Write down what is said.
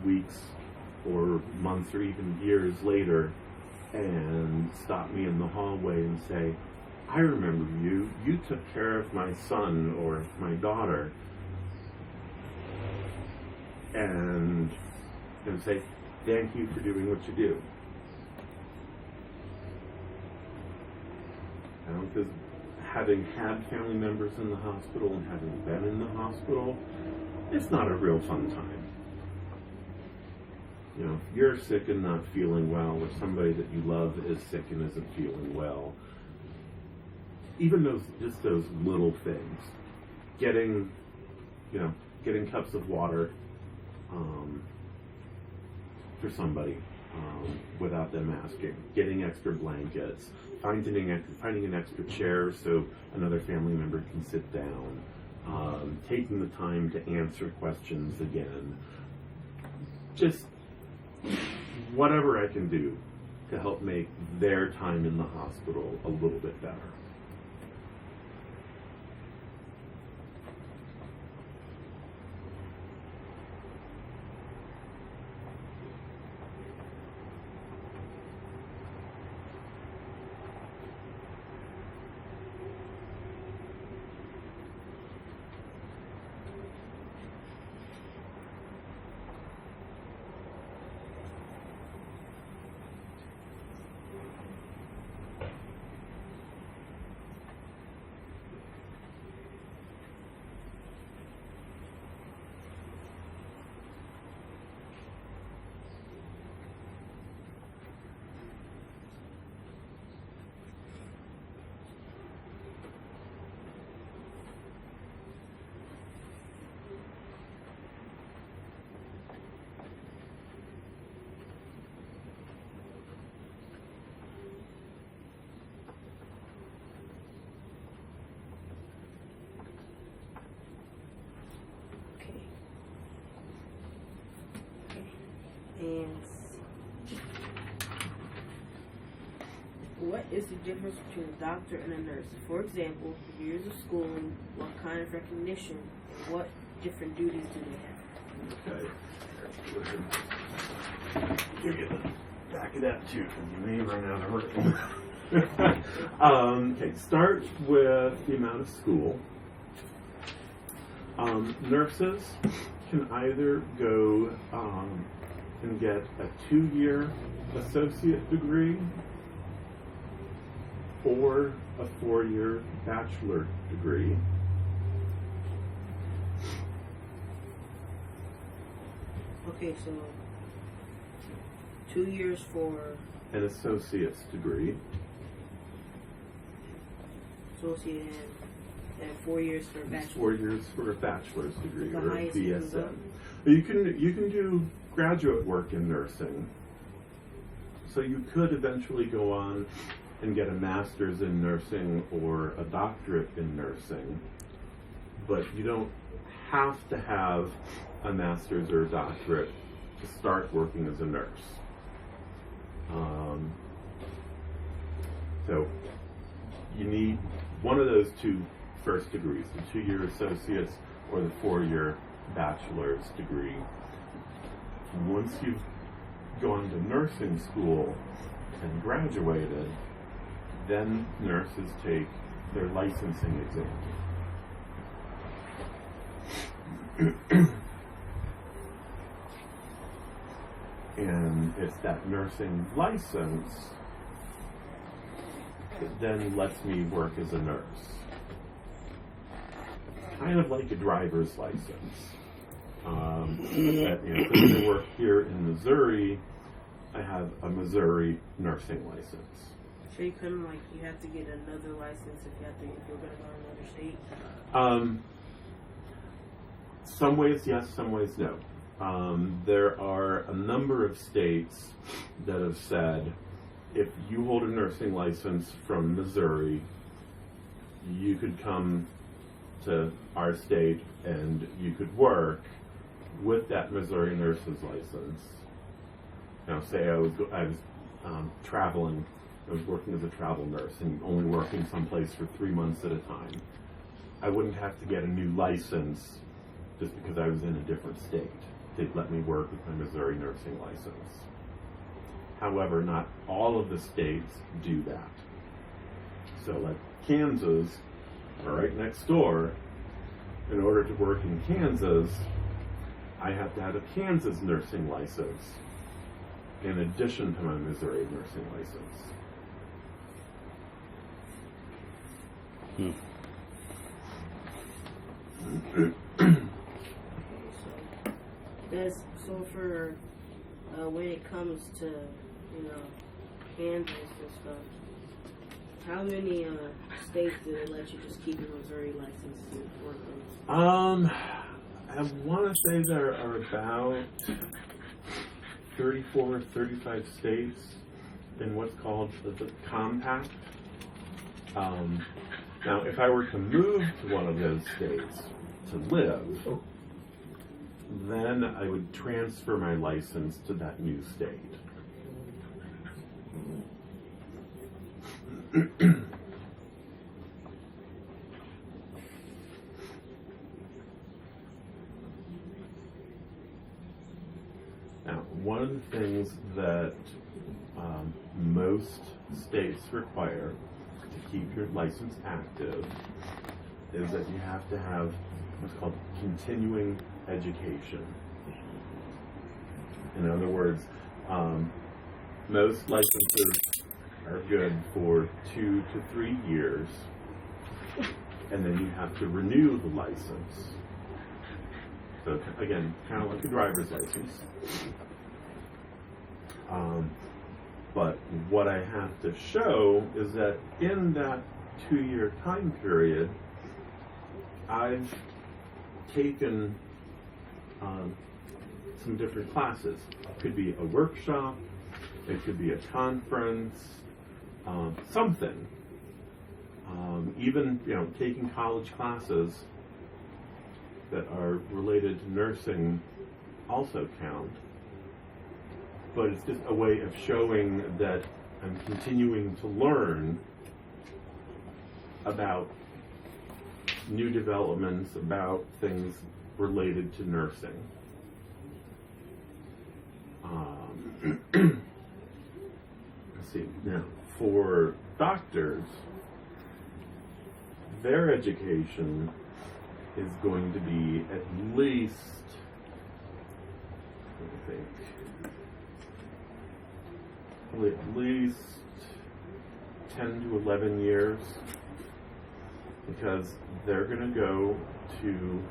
weeks or months or even years later and stop me in the hallway and say, I remember you. You took care of my son or my daughter. And say, thank you for doing what you do. Because having had family members in the hospital and having been in the hospital, it's not a real fun time. You know, if you're sick and not feeling well, or somebody that you love is sick and isn't feeling well, even those little things, getting cups of water for somebody without them asking, getting extra blankets, finding an extra chair so another family member can sit down, taking the time to answer questions again, just whatever I can do to help make their time in the hospital a little bit better. And what is the difference between a doctor and a nurse? For example, years of schooling, what kind of recognition, and what different duties do they have? Okay. Give you the back of that too, because you may run out of room. Okay, start with the amount of school. Nurses can either go and get a 2-year associate degree or a 4-year bachelor degree. Okay, so 2 years for an associate's degree. Associate and 4 years for bachelor. 4 years for a bachelor's degree The or a highest you can go? BSN. But you can do graduate work in nursing. So you could eventually go on and get a master's in nursing or a doctorate in nursing, but you don't have to have a master's or a doctorate to start working as a nurse. So you need one of those two first degrees, the 2-year associate's or the 4-year bachelor's degree. Once you've gone to nursing school and graduated, then nurses take their licensing exam. And it's that nursing license that then lets me work as a nurse. Kind of like a driver's license. Since I work here in Missouri, I have a Missouri nursing license. So you couldn't, you have to get another license if you're going to go to another state? Some ways yes, some ways no. There are a number of states that have said, if you hold a nursing license from Missouri, you could come to our state and you could work with that Missouri nurse's license. Now, say I was traveling, I was working as a travel nurse and only working someplace for 3 months at a time. I wouldn't have to get a new license just because I was in a different state they'd let me work with my Missouri nursing license. However, not all of the states do that. So like Kansas, right next door, in order to work in Kansas, I have to have a Kansas nursing license in addition to my Missouri nursing license. So for when it comes to Kansas and stuff, how many states do they let you just keep your Missouri license and work on? I want to say there are about 34, 35 states in what's called the compact. Now, if I were to move to one of those states to live, then I would transfer my license to that new state. Now, one of the things that most states require to keep your license active is that you have to have what's called continuing education. In other words, most licenses are good for 2 to 3 years, and then you have to renew the license. So again, kind of like a driver's license. But what I have to show is that in that 2-year time period, I've taken some different classes. It could be a workshop, it could be a conference, something. Even taking college classes that are related to nursing also count. But it's just a way of showing that I'm continuing to learn about new developments, about things related to nursing. Let's see, now for doctors, their education is going to be at least, I think, probably at least 10 to 11 years, because they're going to go to